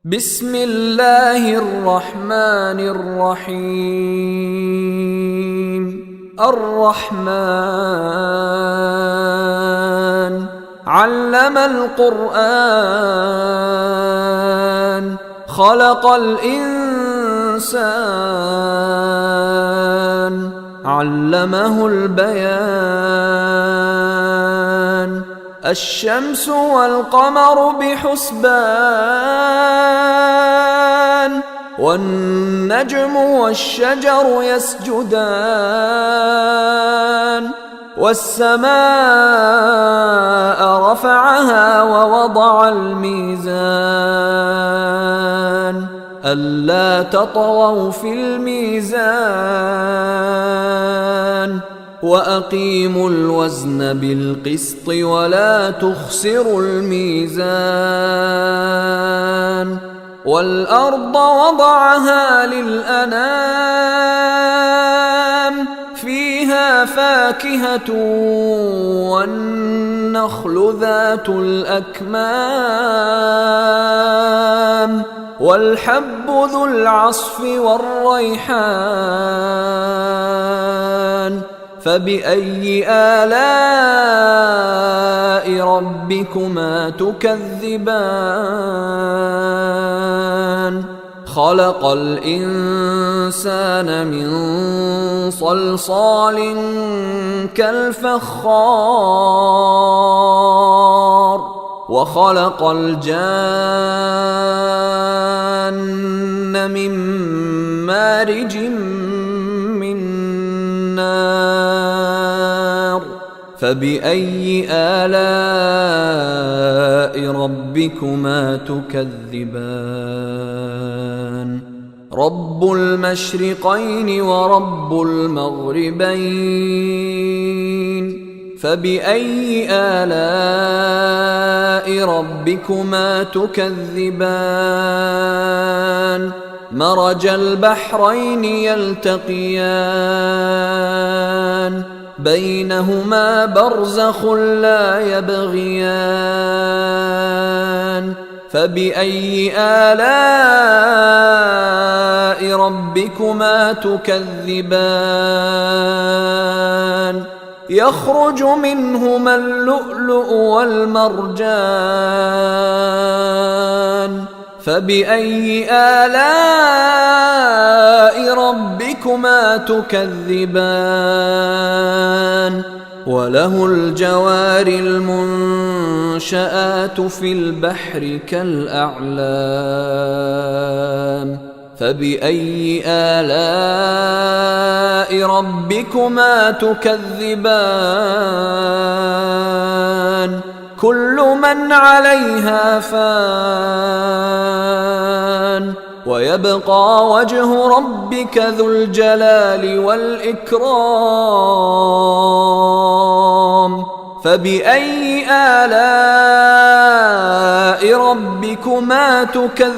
بسم الله الرحمن الرحيم. الرحمن علم القرآن خلق الإنسان علمه البيان. الشمس والقمر بحسبان والنجم والشجر يسجدان. والسماء رفعها ووضع الميزان ألا تطغوا في الميزان وأقيموا الوزن بالقسط ولا تخسروا الميزان. والأرض وضعها للأنام فيها فاكهة والنخل ذات الأكمام والحب ذو العصف والريحان. فبأي آلاء ربكما تكذبان؟ خلق الإنسان من صلصال كالفخار وخلق الجان من مارج من نار. فبأي آلاء ربكما تكذبان؟ رب المشرقين ورب المغربين. فبأي آلاء ربكما تكذبان؟ مرج البحرين يلتقيان بينهما برزخ لا يبغيان. فبأي آلاء ربكما تكذبان؟ يخرج منهما اللؤلؤ والمرجان. فبأي آلاء ربكما تكذبان؟ وله الجوار المنشآت في البحر كالأعلام. فبأي آلاء ربكما تكذبان؟ كل من عليها فان ويبقى وجه ربك ذو الجلال والإكرام. فبأي آلاء ربكما تكذبان؟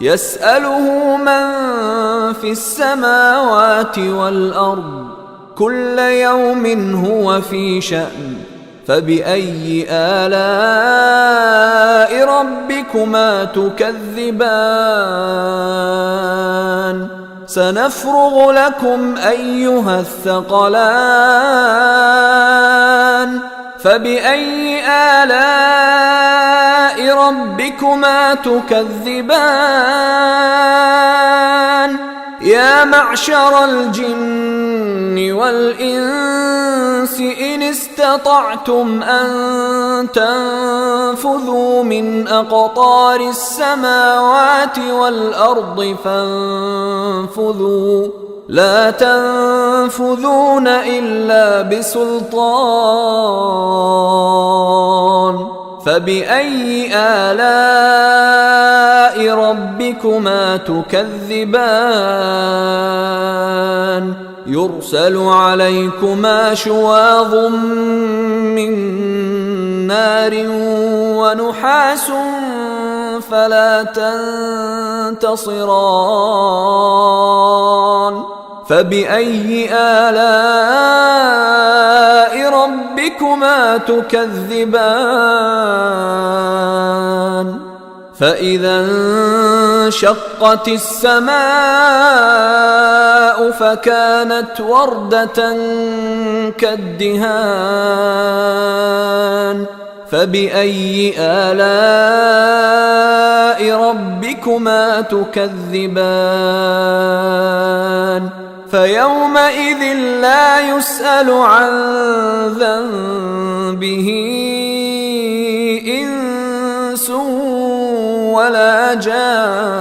يسأله من في السماوات والأرض كل يوم هو في شأن. فبأي آلاء ربكما تكذبان؟ سنفرغ لكم أيها الثقلان. فبأي آلاء ربكما تكذبان؟ يا معشر الجن والإنس إن استطعتم أن تنفذوا من أقطار السماوات والأرض فانفذوا لا تنفذون إلا بسلطان. فبأي آلاء ربكما تكذبان؟ يرسل عليكما شواظ من نار ونحاس فلا تنتصران. فبأي آلاء ربكما تكذبان؟ فإذا انشقت السماء فكانت وردة كالدهان فبأي آلاء ربكما تكذبان فيومئذ لا يسأل عن ذنبه إنس ولا جان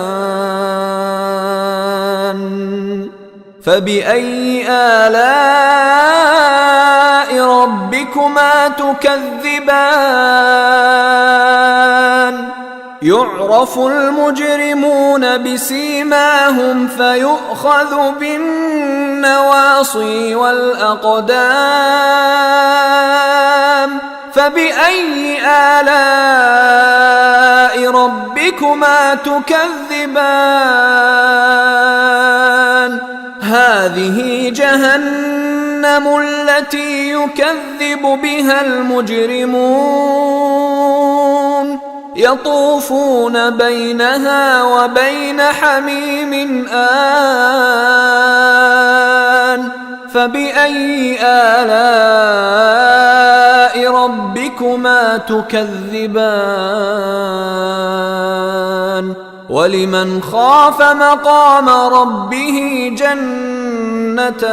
فبأي آلاء ربكما تكذبان يعرف المجرمون بسيماهم فيؤخذ بالنواصي والأقدام فبأي آلاء ربكما تكذبان هذه جهنم التي يكذب بها المجرمون يطوفون بينها وبين حميم آن فبأي آلاء ربكما تكذبان ولمن خاف مقام ربه جنتان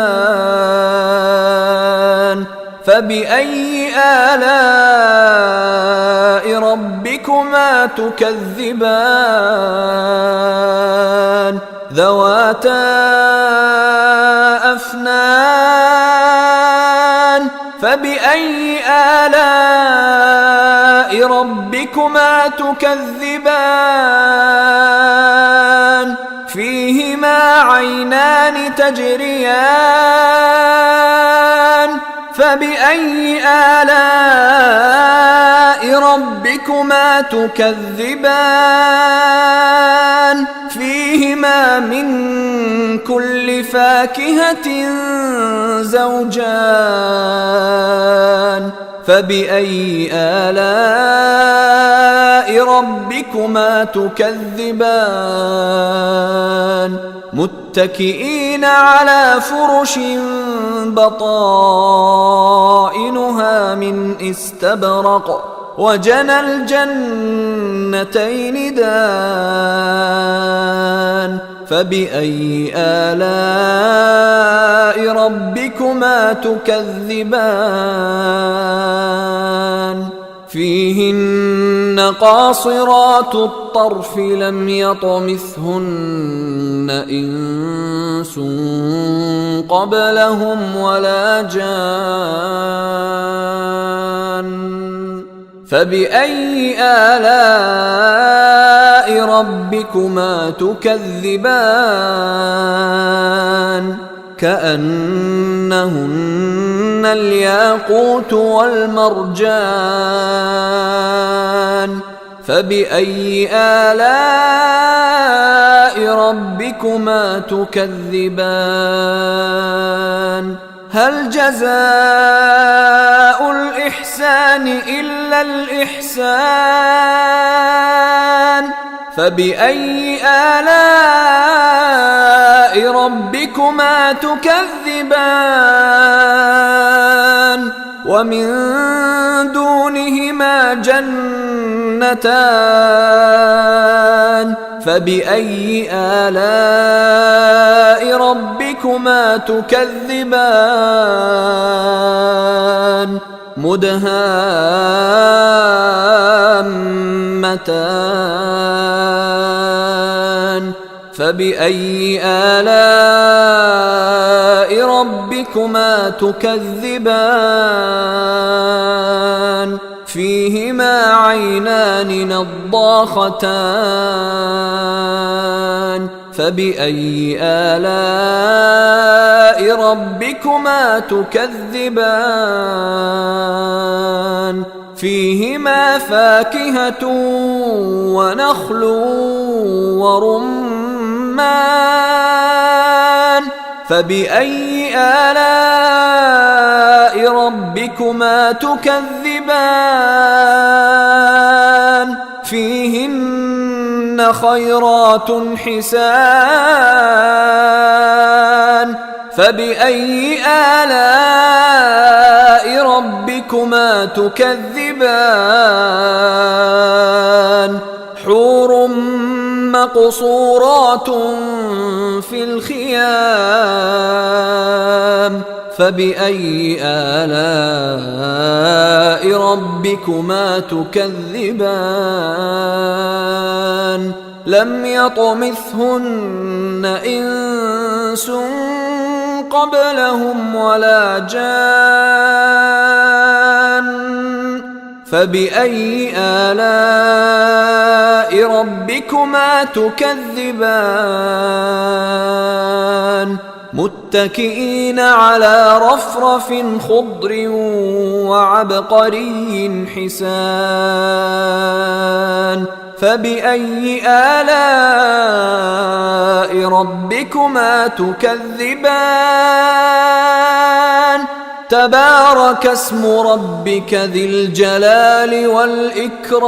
فبأي آلاء ربكما تكذبان ذواتا أفنان فبأي آلاء ربكما تكذبان فيهما عينان تجريان فبأي آلاء ربكما تكذبان فيهما من كل فاكهة زوجان فبأي آلاء ربكما تكذبان متكئين على فرش بطائنها من استبرق وجنى الجنتين دان فبأي آلاء ربكما تكذبان فيهن قاصرات الطرف لم يطمثهن إنس قبلهم ولا جان فبأي آلاء ربكما تكذبان كأنهن الياقوت والمرجان فبأي آلاء ربكما تكذبان هل جزاء الإحسان إلا الإحسان فبأي آلاء ربكما تكذبان ومن دونهما جنتان فبأي آلاء ربكما تكذبان مدهامتان فبأي آلاء ربكما تكذبان فيهما عينان نضاختان فبأي آلاء ربكما تكذبان فيهما فاكهة ونخل ورمان فبأي آلاء ربكما تكذبان فيهن فيهن خيرات حسان فبأي آلاء ربكما تكذبان حور مقصورات في الخيام فبأي آلاء ربكما تكذبان لم يطمثهن إنس قبلهم ولا جان فبأي آلاء ربكما تكذبان متكئين على رفرف خضر وعبقري حسان فبأي آلاء ربكما تكذبان تبارك اسم ربك ذي الجلال والإكرام